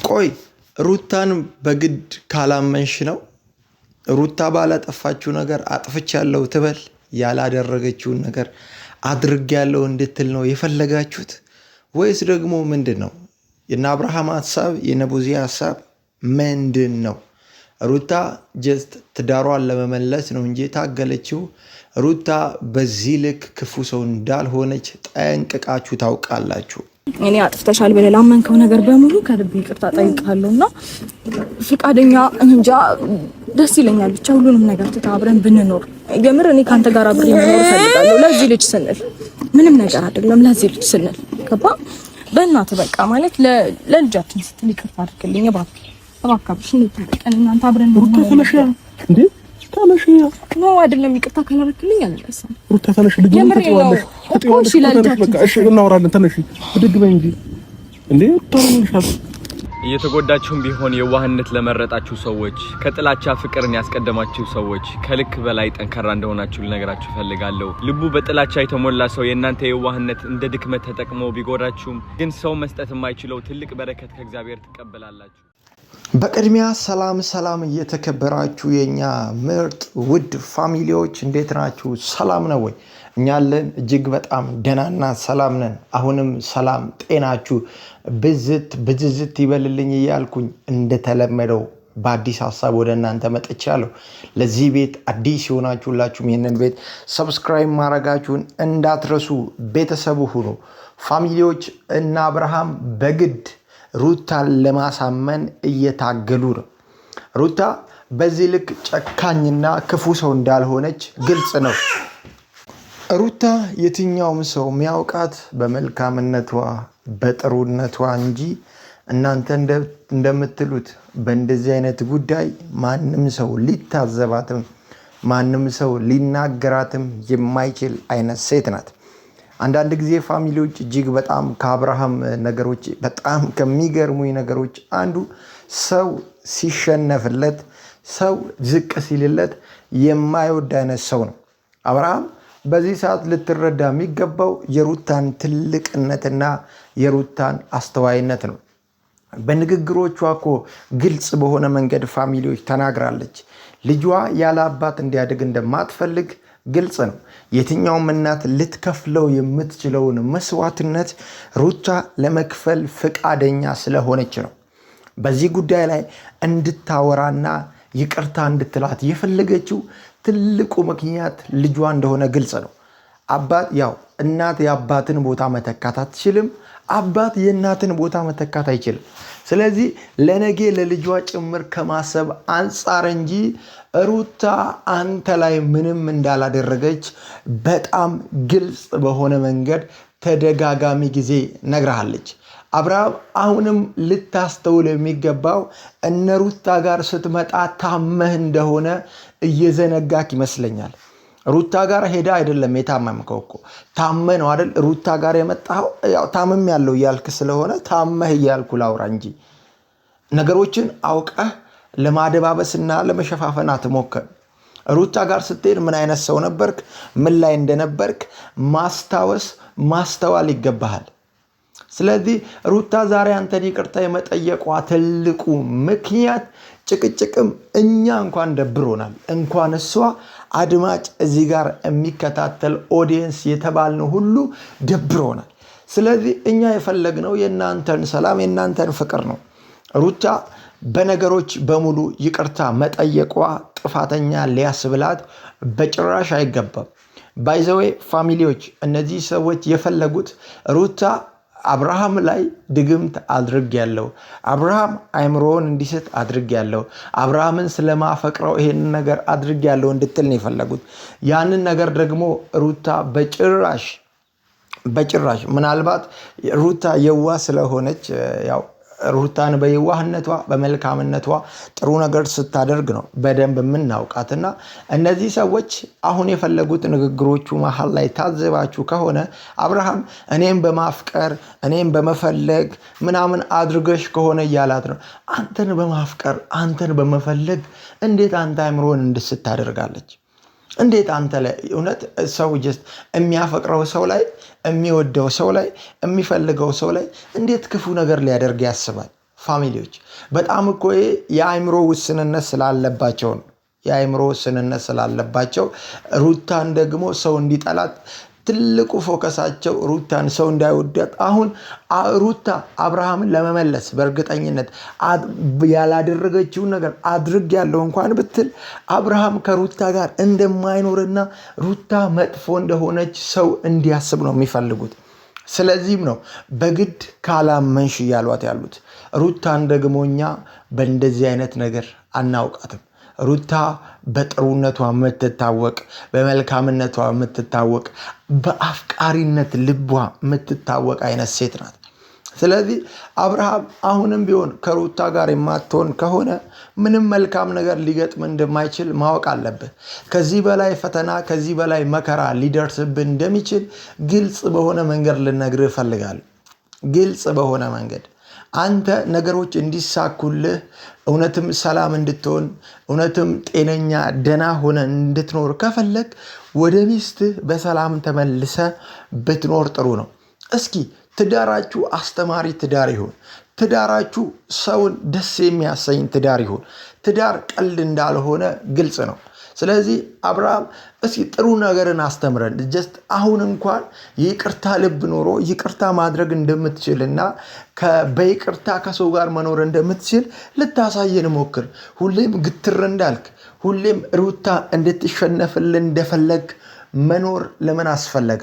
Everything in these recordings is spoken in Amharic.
ቆይ ሩታን በግድ ካላመንሽ ነው ሩታ ባላጠፋችው ነገር አጥፍቻለሁ ትበል ያላደረገችውን ነገር አድርጌያለሁ እንድትል ነው የፈለጋችሁት ወይስ ደግሞ ምንድነው? የነ አብርሃም ሐሳብ የነቡዚ ሐሳብ ምንድነው? ሩታ ጀስት ትዳሯን ለመመለስ ነው እንጂ ታገለችው ሩታ በዚህ ልክ ክፉ ሰው እንዳልሆነች ጠንቅቃችሁ ታውቃላችሁ። እኔ አጥፍተሻል ብለህ ላመንከው ነገር በሙሉ ከልብ ይቅርታ ጠይቃለሁና ፍቃደኛ እንጃ ደስ ይለኛል። ብቻ ሁሉንም ነገር ተባብረን ብንኖር የምር እኔ ካንተ ጋር አብሬ መኖር ፈልጋለሁ። ለዚህ ልጅ ስንል ምንም ነገር አይደለም። ለዚህ ልጅ ስንል ገባ በእናትህ በቃ ማለት ለልጃችን ስትል ይቅርታ አድርግልኝ እባክህ እንታቀን እናንተ አብረን ነው እንዴ ታለሽ ነው አይደለም። ይቅርታ ካላረክልኝ አልነሳም። ሩታ ታለሽ ልጅን ትጥዋለሽ በቃ እሺ እናወራለን። ተነሽ ብድግ በይ እንጂ እንዴ ታውልሻል። እየተጎዳችሁም ቢሆን የዋህነት ለመረጣችሁ ሰዎች፣ ከጥላቻ ፍቅርን ያስቀደማችሁ ሰዎች ከልክ በላይ ጠንካራ እንደሆናችሁ ልነግራችሁ ፈልጋለሁ። ልቡ በጥላቻ የተሞላ ሰው የእናንተ የዋህነት እንደ ድክመት ተጠቅሞ ቢጎዳችሁም ግን ሰው መስጠት የማይችለው ትልቅ በረከት ከእግዚአብሔር ትቀበላላችሁ። በቅድሚያ ሰላም እየተከበራችሁ የኛ ምርጥ ውድ ፋሚሊዎች እንዴት ናችሁ? ሰላም ነው ወይ? እኛ አለን እጅግ በጣም ደህናና ሰላም ነን። አሁንም ሰላም ጤናችሁ ብዝት ይበልልኝ እያልኩኝ እንደተለመደው በአዲስ ሐሳብ ወደ እናንተ መጥቻለሁ። ለዚህ ቤት አዲስ የሆናችሁላችሁም ይህንን ቤት ሰብስክራይብ ማድረጋችሁን እንዳትረሱ፣ ቤተሰቡ ሁኑ። ፋሚሊዎች እና አብርሃም በግድ ሩታን ለማሳመን እየታገሉ ነው። ሩታ በዚህ ልክ ጨካኝና ክፉ ሰው እንዳልሆነች ግልጽ ነው። ሩታ የትኛውም ሰው የሚያውቃት በመልካምነቷ በጥሩነቷ እንጂ እናንተ እንደምትሉት በእንደዚህ አይነት ጉዳይ ማንም ሰው ሊታዘባትም ማንም ሰው ሊናገራትም የማይችል አይነት ሴት ናት። አንዳንድ ጊዜ ፋሚሊዎች እጅግ በጣም ከአብርሃም ነገሮች በጣም ከሚገርሙኝ ነገሮች አንዱ ሰው ሲሸነፍለት ሰው ዝቅ ሲልለት የማይወድ አይነት ሰው ነው። አብርሃም በዚህ ሰዓት ልትረዳ የሚገባው የሩታን ትልቅነትና የሩታን አስተዋይነት ነው። በንግግሮቿ እኮ ግልጽ በሆነ መንገድ ፋሚሊዎች ተናግራለች። ልጇ ያለ አባት እንዲያድግ እንደማትፈልግ ግልጽ ነው። የትኛውም እናት ልትከፍለው የምትችለውን መስዋዕትነት ሩታ ለመክፈል ፍቃደኛ ስለሆነች ነው። በዚህ ጉዳይ ላይ እንድታወራና ይቅርታ እንድትላት የፈለገችው ትልቁ ምክንያት ልጇ እንደሆነ ግልጽ ነው። አባት ያው እናት የአባትን ቦታ መተካት አትችልም። አባት የእናትን ቦታ መተካት አይችልም። ስለዚህ ለነገ ለልጇ ጭምር ከማሰብ አንጻር እንጂ ሩታ አንተ ላይ ምንም እንዳላደረገች በጣም ግልጽ በሆነ መንገድ ተደጋጋሚ ጊዜ ነግራለች። አብርሃም አሁንም ልታስተውል የሚገባው እነ ሩታ ጋር ስትመጣ ታመህ እንደሆነ እየዘነጋክ ይመስለኛል። ሩታ ጋር ሄዳ አይደለም የታመምከው እኮ ታመህ ነው አይደል? ሩታ ጋር የመጣው ያው ታመም ያለው እያልክ ስለሆነ ታመህ እያልኩ ላውራ እንጂ ነገሮችን አውቀህ ለማደባበስና ለመሸፋፈን አትሞክር። ሩታ ጋር ስትሄድ ምን አይነት ሰው ነበርክ፣ ምን ላይ እንደነበርክ ማስተዋል ይገባሃል። ስለዚህ ሩታ ዛሬ አንተን ይቅርታ የመጠየቋ ትልቁ ምክንያት ጭቅጭቅም እኛ እንኳን ደብሮናል፣ እንኳን እሷ አድማጭ እዚህ ጋር የሚከታተል ኦዲየንስ የተባልነው ሁሉ ደብሮናል። ስለዚህ እኛ የፈለግነው የእናንተን ሰላም የእናንተን ፍቅር ነው። ሩታ በነገሮች በሙሉ ይቅርታ መጠየቋ ጥፋተኛ ሊያስብላት በጭራሽ አይገባም። ባይ ዘ ዌይ ፋሚሊዎች እነዚህ ሰዎች የፈለጉት ሩታ አብርሃም ላይ ድግምት አድርጌያለሁ፣ አብርሃም አይምሮውን እንዲስት አድርጌያለሁ፣ አብርሃምን ስለማፈቅረው ይሄን ነገር አድርጌያለሁ እንድትል ነው የፈለጉት። ያንን ነገር ደግሞ ሩታ በጭራሽ ምናልባት ሩታ የዋ ስለሆነች ያው ሩታን በየዋህነቷ በመልካምነቷ ጥሩ ነገር ስታደርግ ነው በደንብ የምናውቃትና እነዚህ ሰዎች አሁን የፈለጉት ንግግሮቹ መሃል ላይ ታዘባችሁ ከሆነ አብርሃም እኔም በማፍቀር እኔም በመፈለግ ምናምን አድርገሽ ከሆነ እያላት ነው። አንተን በማፍቀር አንተን በመፈለግ እንዴት አንተ አይምሮን እንድስት ታደርጋለች? እንዴት አንተ ላይ እውነት ሰው ጀስት የሚያፈቅረው ሰው ላይ የሚወደው ሰው ላይ የሚፈልገው ሰው ላይ እንዴት ክፉ ነገር ሊያደርግ ያስባል? ፋሚሊዎች በጣም እኮ የአእምሮ ውስንነት ስላለባቸው ነው። የአእምሮ ውስንነት ስላለባቸው ሩታን ደግሞ ሰው እንዲጠላት ትልቁ ፎከሳቸው ሩታን ሰው እንዳይወዳት። አሁን ሩታ አብርሃምን ለመመለስ በእርግጠኝነት ያላደረገችውን ነገር አድርግ ያለው እንኳን ብትል አብርሃም ከሩታ ጋር እንደማይኖርና ሩታ መጥፎ እንደሆነች ሰው እንዲያስብ ነው የሚፈልጉት። ስለዚህም ነው በግድ ካላመንሽ እያሏት ያሉት። ሩታን ደግሞ እኛ በእንደዚህ አይነት ነገር አናውቃትም። ሩታ በጥሩነቷ የምትታወቅ፣ በመልካምነቷ የምትታወቅ፣ በአፍቃሪነት ልቧ የምትታወቅ አይነት ሴት ናት። ስለዚህ አብርሃም አሁንም ቢሆን ከሩታ ጋር የማትሆን ከሆነ ምንም መልካም ነገር ሊገጥም እንደማይችል ማወቅ አለብህ። ከዚህ በላይ ፈተና፣ ከዚህ በላይ መከራ ሊደርስብህ እንደሚችል ግልጽ በሆነ መንገድ ልነግርህ እፈልጋለሁ። ግልጽ በሆነ መንገድ አንተ ነገሮች እንዲሳኩልህ፣ እውነትም ሰላም እንድትሆን፣ እውነትም ጤነኛ ደና ሆነ እንድትኖር ከፈለግ ወደ ሚስትህ በሰላም ተመልሰ ብትኖር ጥሩ ነው። እስኪ ትዳራችሁ አስተማሪ ትዳር ይሁን። ትዳራችሁ ሰውን ደስ የሚያሰኝ ትዳር ይሁን። ትዳር ቀልድ እንዳልሆነ ግልጽ ነው። ስለዚህ አብርሃም እስኪ ጥሩ ነገርን አስተምረን። ጀስት አሁን እንኳን ይቅርታ ልብ ኖሮ ይቅርታ ማድረግ እንደምትችልና በይቅርታ ከሰው ጋር መኖር እንደምትችል ልታሳየን ሞክር። ሁሌም ግትር እንዳልክ፣ ሁሌም ሩታ እንድትሸነፍልን እንደፈለግ መኖር ለምን አስፈለገ?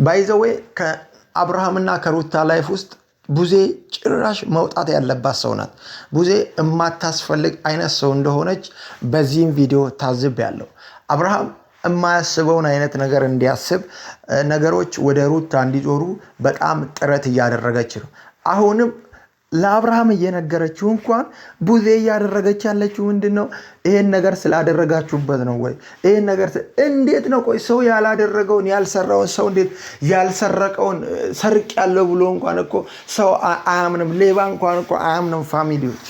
ባይዘዌ ከአብርሃምና ከሩታ ላይፍ ውስጥ ቡዜ ጭራሽ መውጣት ያለባት ሰው ናት። ቡዜ የማታስፈልግ አይነት ሰው እንደሆነች በዚህም ቪዲዮ ታዝቤያለሁ። አብርሃም የማያስበውን አይነት ነገር እንዲያስብ፣ ነገሮች ወደ ሩታ እንዲዞሩ በጣም ጥረት እያደረገች ነው። አሁንም ለአብርሃም እየነገረችው እንኳን ቡዜ እያደረገች ያለችው ምንድነው? ይሄን ነገር ስላደረጋችሁበት ነው ወይ? ይሄን ነገር እንዴት ነው? ቆይ ሰው ያላደረገውን ያልሰራውን ሰው እንዴት ያልሰረቀውን ሰርቅ ያለው ብሎ እንኳን እኮ ሰው አያምንም። ሌባ እንኳን እኮ አያምንም። ፋሚሊዎች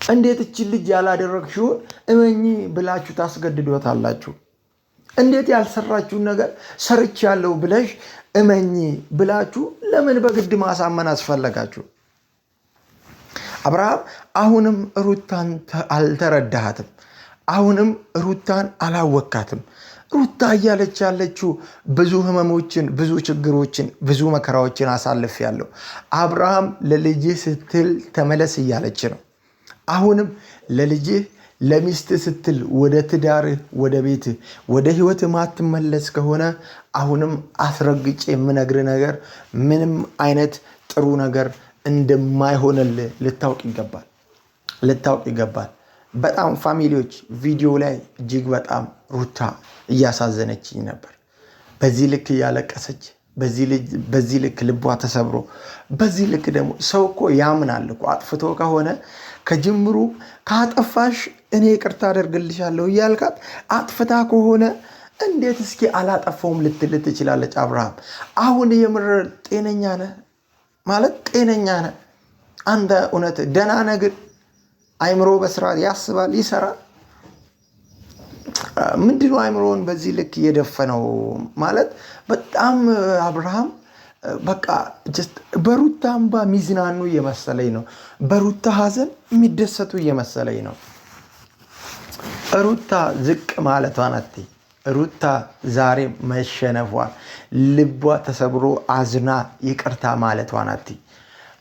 እንዴት እቺ ልጅ ያላደረግሽውን እመኚ ብላችሁ ታስገድዷታላችሁ? እንዴት ያልሰራችሁን ነገር ሰርች ያለው ብለሽ እመኚ ብላችሁ ለምን በግድ ማሳመን አስፈለጋችሁ? አብርሃም አሁንም ሩታን አልተረዳሃትም። አሁንም ሩታን አላወካትም። ሩታ እያለች ያለችው ብዙ ህመሞችን፣ ብዙ ችግሮችን፣ ብዙ መከራዎችን አሳልፍ ያለው አብርሃም ለልጅህ ስትል ተመለስ እያለች ነው። አሁንም ለልጅህ ለሚስት ስትል ወደ ትዳርህ፣ ወደ ቤትህ፣ ወደ ህይወት ማትመለስ ከሆነ አሁንም አስረግጬ የምነግር ነገር ምንም አይነት ጥሩ ነገር እንደማይሆንልህ ልታውቅ ይገባል። በጣም ፋሚሊዎች ቪዲዮ ላይ እጅግ በጣም ሩታ እያሳዘነችኝ ነበር። በዚህ ልክ እያለቀሰች፣ በዚህ ልክ ልቧ ተሰብሮ፣ በዚህ ልክ ደግሞ ሰው እኮ ያምናል እኮ አጥፍቶ ከሆነ ከጅምሩ ካጠፋሽ እኔ ይቅርታ አደርግልሻለሁ እያልካት አጥፍታ ከሆነ እንዴት እስኪ አላጠፋውም ልትል ትችላለች? አብርሃም አሁን የምር ጤነኛ ነህ ማለት ጤነኛ ነህ አንተ? እውነት ደህና ነህ? ግን አይምሮ በስርዓት ያስባል፣ ይሰራል? ምንድነው አይምሮን በዚህ ልክ እየደፈነው ማለት? በጣም አብርሃም በቃ በሩታ እንባ ሚዝናኑ እየመሰለኝ ነው። በሩታ ሀዘን የሚደሰቱ እየመሰለኝ ነው። ሩታ ዝቅ ማለቷን አትይ። ሩታ ዛሬ መሸነፏን፣ ልቧ ተሰብሮ አዝና ይቅርታ ማለቷን አትይ።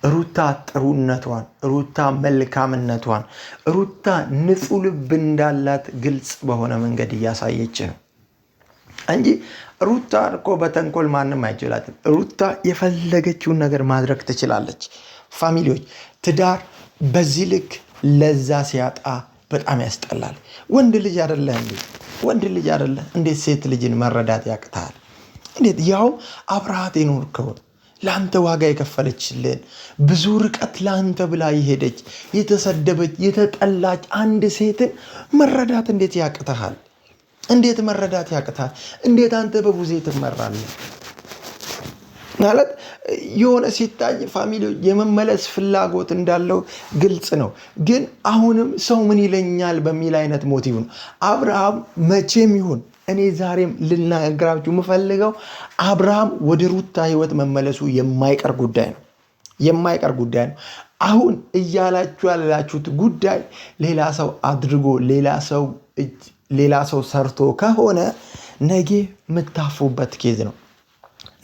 ሩታ ጥሩነቷን፣ ሩታ መልካምነቷን፣ ሩታ ንጹህ ልብ እንዳላት ግልጽ በሆነ መንገድ እያሳየች ነው እንጂ ሩታ እኮ በተንኮል ማንም አይችላትም። ሩታ የፈለገችውን ነገር ማድረግ ትችላለች። ፋሚሊዎች ትዳር በዚህ ልክ ለዛ ሲያጣ በጣም ያስጠላል። ወንድ ልጅ አይደለህ እንዴ? ወንድ ልጅ አይደለህ እንዴት ሴት ልጅን መረዳት ያቅታል? እንዴት ያው አብረሃት የኖርከው ለአንተ ዋጋ የከፈለችልን ብዙ ርቀት ለአንተ ብላ የሄደች የተሰደበች የተጠላች አንድ ሴትን መረዳት እንዴት ያቅታል? እንዴት መረዳት ያቅታል? እንዴት አንተ በቡዜ ትመራለህ? ማለት የሆነ ሲታይ ፋሚሊ የመመለስ ፍላጎት እንዳለው ግልጽ ነው። ግን አሁንም ሰው ምን ይለኛል በሚል አይነት ሞቲቭ ነው። አብርሃም መቼም ይሁን እኔ ዛሬም ልናገራችሁ የምፈልገው አብርሃም ወደ ሩታ ህይወት መመለሱ የማይቀር ጉዳይ ነው። አሁን እያላችሁ ያላችሁት ጉዳይ ሌላ ሰው አድርጎ ሌላ ሰው ሰርቶ ከሆነ ነገ የምታፉበት ኬዝ ነው።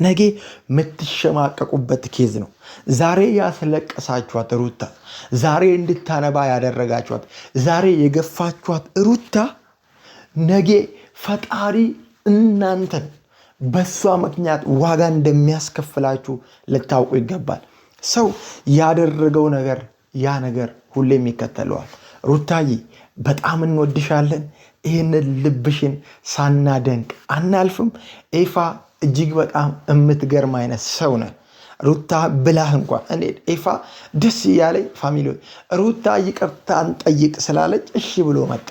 ነገ የምትሸማቀቁበት ኬዝ ነው። ዛሬ ያስለቀሳችኋት ሩታ፣ ዛሬ እንድታነባ ያደረጋችኋት፣ ዛሬ የገፋችኋት ሩታ ነገ ፈጣሪ እናንተን በሷ ምክንያት ዋጋ እንደሚያስከፍላችሁ ልታውቁ ይገባል። ሰው ያደረገው ነገር ያ ነገር ሁሌም ይከተለዋል። ሩታዬ በጣም እንወድሻለን። ይህንን ልብሽን ሳናደንቅ አናልፍም። ኤፋ እጅግ በጣም የምትገርም አይነት ሰው ነህ። ሩታ ብላህ እንኳን እኔ ኤፋ ደስ እያለኝ ፋሚሊዎች ሩታ ይቅርታን ጠይቅ ስላለች እሺ ብሎ መጣ።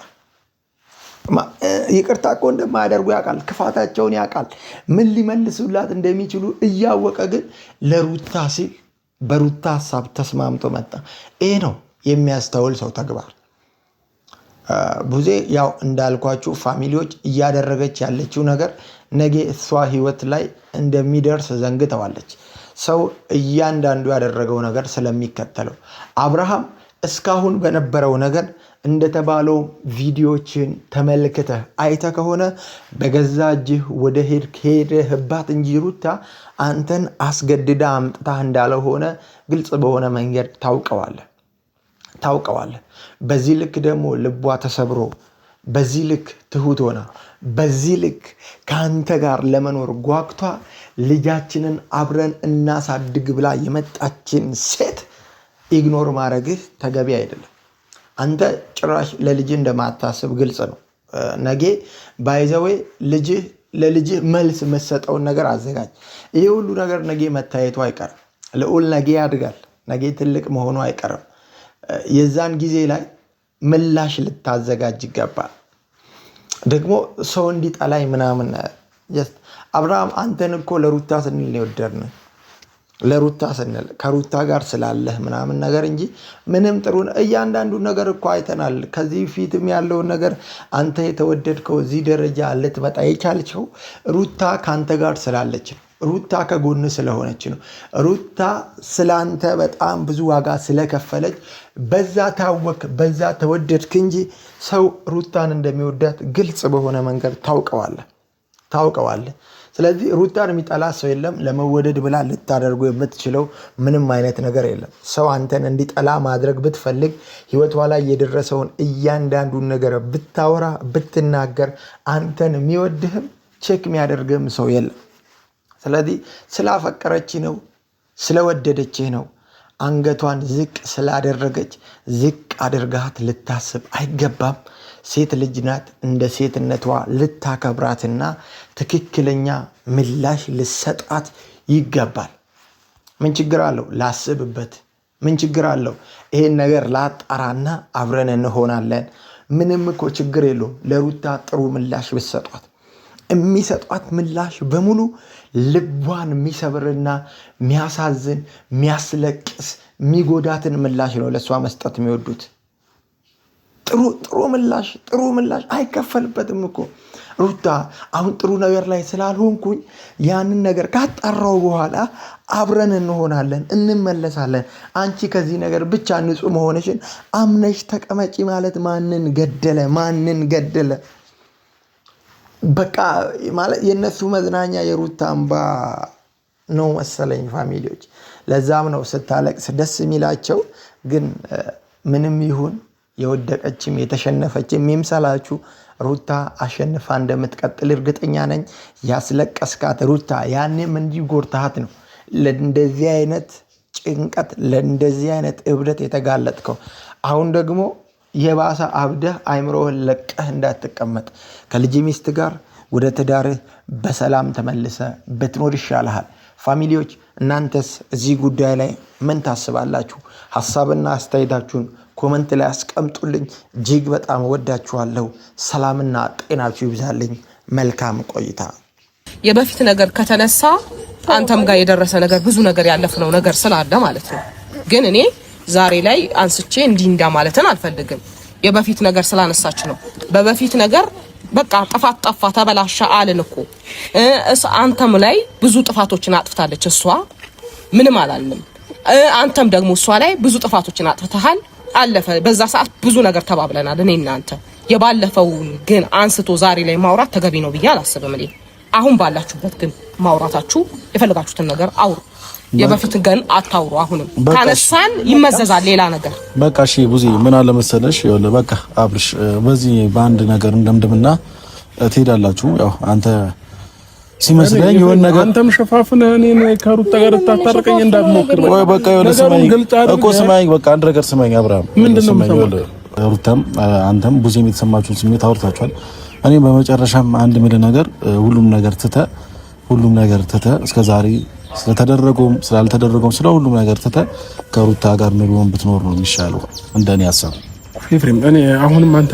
ይቅርታ እኮ እንደማያደርጉ ያውቃል። ክፋታቸውን ያውቃል። ምን ሊመልሱላት እንደሚችሉ እያወቀ ግን ለሩታ ሲል በሩታ ሀሳብ ተስማምቶ መጣ። ይህ ነው የሚያስተውል ሰው ተግባር። ብዙ ያው እንዳልኳችሁ ፋሚሊዎች እያደረገች ያለችው ነገር ነገ እሷ ህይወት ላይ እንደሚደርስ ዘንግተዋለች። ሰው እያንዳንዱ ያደረገው ነገር ስለሚከተለው አብርሃም እስካሁን በነበረው ነገር እንደተባለው ቪዲዮችን ተመልክተህ አይተ ከሆነ በገዛ እጅህ ወደ ሄደህባት እንጂ ሩታ አንተን አስገድዳ አምጥታ እንዳልሆነ ግልጽ በሆነ መንገድ ታውቀዋለህ። በዚህ ልክ ደግሞ ልቧ ተሰብሮ በዚህ ልክ ትሁት ሆና በዚህ ልክ ከአንተ ጋር ለመኖር ጓግቷ ልጃችንን አብረን እናሳድግ ብላ የመጣችን ሴት ኢግኖር ማድረግህ ተገቢ አይደለም። አንተ ጭራሽ ለልጅ እንደማታስብ ግልጽ ነው። ነገ ባይዘዌ ለልጅህ መልስ መሰጠውን ነገር አዘጋጅ። ይህ ሁሉ ነገር ነገ መታየቱ አይቀርም። ልዑል ነገ ያድጋል። ነገ ትልቅ መሆኑ አይቀርም። የዛን ጊዜ ላይ ምላሽ ልታዘጋጅ ይገባል። ደግሞ ሰው እንዲጠላኝ ምናምን አብርሃም አንተን እኮ ለሩታ ስንል የወደድን ለሩታ ስንል ከሩታ ጋር ስላለህ ምናምን ነገር እንጂ ምንም ጥሩ እያንዳንዱ ነገር እኮ አይተናል። ከዚህ ፊትም ያለውን ነገር አንተ የተወደድከው እዚህ ደረጃ ልትመጣ የቻልችው ሩታ ከአንተ ጋር ስላለች ነው። ሩታ ከጎን ስለሆነች ነው። ሩታ ስላንተ በጣም ብዙ ዋጋ ስለከፈለች በዛ ታወክ፣ በዛ ተወደድክ እንጂ ሰው ሩታን እንደሚወዳት ግልጽ በሆነ መንገድ ታውቀዋለህ። ስለዚህ ሩታን የሚጠላ ሰው የለም። ለመወደድ ብላ ልታደርጉ የምትችለው ምንም አይነት ነገር የለም። ሰው አንተን እንዲጠላ ማድረግ ብትፈልግ ህይወቷ ላይ የደረሰውን እያንዳንዱን ነገር ብታወራ ብትናገር አንተን የሚወድህም ቼክ የሚያደርግህም ሰው የለም። ስለዚህ ስላፈቀረች ነው ስለወደደችህ ነው አንገቷን ዝቅ ስላደረገች ዝቅ አድርጋት ልታስብ አይገባም። ሴት ልጅ ናት። እንደ ሴትነቷ ልታከብራትና ትክክለኛ ምላሽ ልሰጣት ይገባል። ምን ችግር አለው? ላስብበት። ምን ችግር አለው? ይሄን ነገር ላጣራና አብረን እንሆናለን። ምንም እኮ ችግር የለውም። ለሩታ ጥሩ ምላሽ ብትሰጧት የሚሰጧት ምላሽ በሙሉ ልቧን የሚሰብርና የሚያሳዝን የሚያስለቅስ የሚጎዳትን ምላሽ ነው ለእሷ መስጠት የሚወዱት። ጥሩ ምላሽ አይከፈልበትም እኮ። ሩታ አሁን ጥሩ ነገር ላይ ስላልሆንኩኝ ያንን ነገር ካጣራው በኋላ አብረን እንሆናለን፣ እንመለሳለን። አንቺ ከዚህ ነገር ብቻ ንጹህ መሆንሽን አምነሽ ተቀመጪ ማለት ማንን ገደለ? በቃ ማለት የነሱ መዝናኛ የሩታ አምባ ነው መሰለኝ ፋሚሊዎች። ለዛም ነው ስታለቅስ ደስ የሚላቸው። ግን ምንም ይሁን የወደቀችም የተሸነፈችም ይምሰላችሁ ሩታ አሸንፋ እንደምትቀጥል እርግጠኛ ነኝ። ያስለቀስካት ሩታ ያኔም እንዲጎርታት ነው ለእንደዚህ አይነት ጭንቀት ለእንደዚህ አይነት እብደት የተጋለጥከው። አሁን ደግሞ የባሰ አብደህ አይምሮህን ለቀህ እንዳትቀመጥ ከልጅ ሚስት ጋር ወደ ትዳርህ በሰላም ተመልሰ ብትኖር ይሻልሃል። ፋሚሊዎች እናንተስ እዚህ ጉዳይ ላይ ምን ታስባላችሁ? ሐሳብና አስተያየታችሁን ኮመንት ላይ አስቀምጡልኝ። እጅግ በጣም ወዳችኋለሁ። ሰላምና ጤናችሁ ይብዛልኝ። መልካም ቆይታ። የበፊት ነገር ከተነሳ አንተም ጋር የደረሰ ነገር ብዙ ነገር ያለፍነው ነገር ስላለ ማለት ነው። ግን እኔ ዛሬ ላይ አንስቼ እንዲንዳ ማለትን አልፈልግም። የበፊት ነገር ስላነሳች ነው። በበፊት ነገር በቃ ጥፋት ጠፋ ተበላሻ አልን እኮ። አንተም ላይ ብዙ ጥፋቶችን አጥፍታለች እሷ። ምንም አላልንም። አንተም ደግሞ እሷ ላይ ብዙ ጥፋቶችን አጥፍተሃል። አለፈ። በዛ ሰዓት ብዙ ነገር ተባብለናል እኔ እናንተ። የባለፈው ግን አንስቶ ዛሬ ላይ ማውራት ተገቢ ነው ብዬ አላስብም እኔ። አሁን ባላችሁበት ግን ማውራታችሁ የፈለጋችሁትን ነገር አውሩ። የበፊት ግን አታውሩ። አሁንም ካነሳን ይመዘዛል ሌላ ነገር። በቃ እሺ ቡዚ ምን አለ መሰለሽ ይኸውልህ በቃ አብርሽ በዚህ በአንድ ነገር እንደምድምና ትሄዳላችሁ። ያው አንተ ሲመስለኝ የሆነ ነገር አንተም ሸፋፍነህ እኔን ከሩታ ጋር ታጣርቀኝ እንዳትሞክር። ወይ በቃ የሆነ ስማኝ እኮ ስማኝ፣ በቃ አንድ ነገር ስማኝ አብርሃም። ምንድነው የምትሰማው? ሩታም አንተም ቡዚም የተሰማችሁን ስሜት አውርታችኋል። እኔ በመጨረሻም አንድ ምል ነገር ሁሉም ነገር ትተህ እስከዛሬ ስለተደረገውም ስላልተደረገውም ስለ ሁሉም ነገር ትተህ ከሩታ ጋር ኑሮን ብትኖር ነው የሚሻለው እንደኔ ሐሳብ። ኤፍሬም እኔ አሁንም አንተ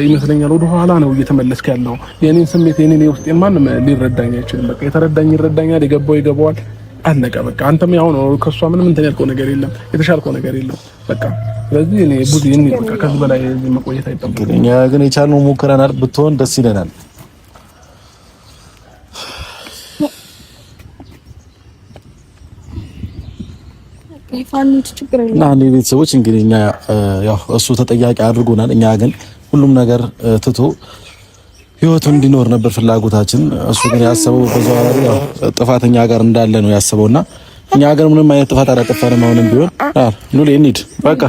ይመስለኛል ወደ ኋላ ነው እየተመለስክ ያለው። የኔን ስሜት የኔን የውስጤን ማንም ሊረዳኝ አይችልም። በቃ የተረዳኝ ይረዳኛል፣ የገባው ይገባዋል። አለቀ በቃ። አንተም ያው ነው ከሷ ምንም እንትን ያልከው ነገር የለም፣ የተሻልከው ነገር የለም በቃ። ስለዚህ እኔ ቡዚ እኔ በቃ ከዚህ በላይ መቆየት አይጠበቅም። እኛ ግን የቻልነው ሞክረናል። ብትሆን ደስ ይለናል። እና እኔ ቤተሰቦች እንግዲህ እኛ ያው እሱ ተጠያቂ አድርጎናል። እኛ ግን ሁሉም ነገር ትቶ ህይወቱን እንዲኖር ነበር ፍላጎታችን። እሱ ግን ያሰበው በዛሬ ያው ጥፋተኛ ጋር እንዳለ ነው ያሰበውና እኛ ግን ምንም አይነት ጥፋት አላጠፋንም። አሁንም ቢሆን ኑሌ እንሂድ በቃ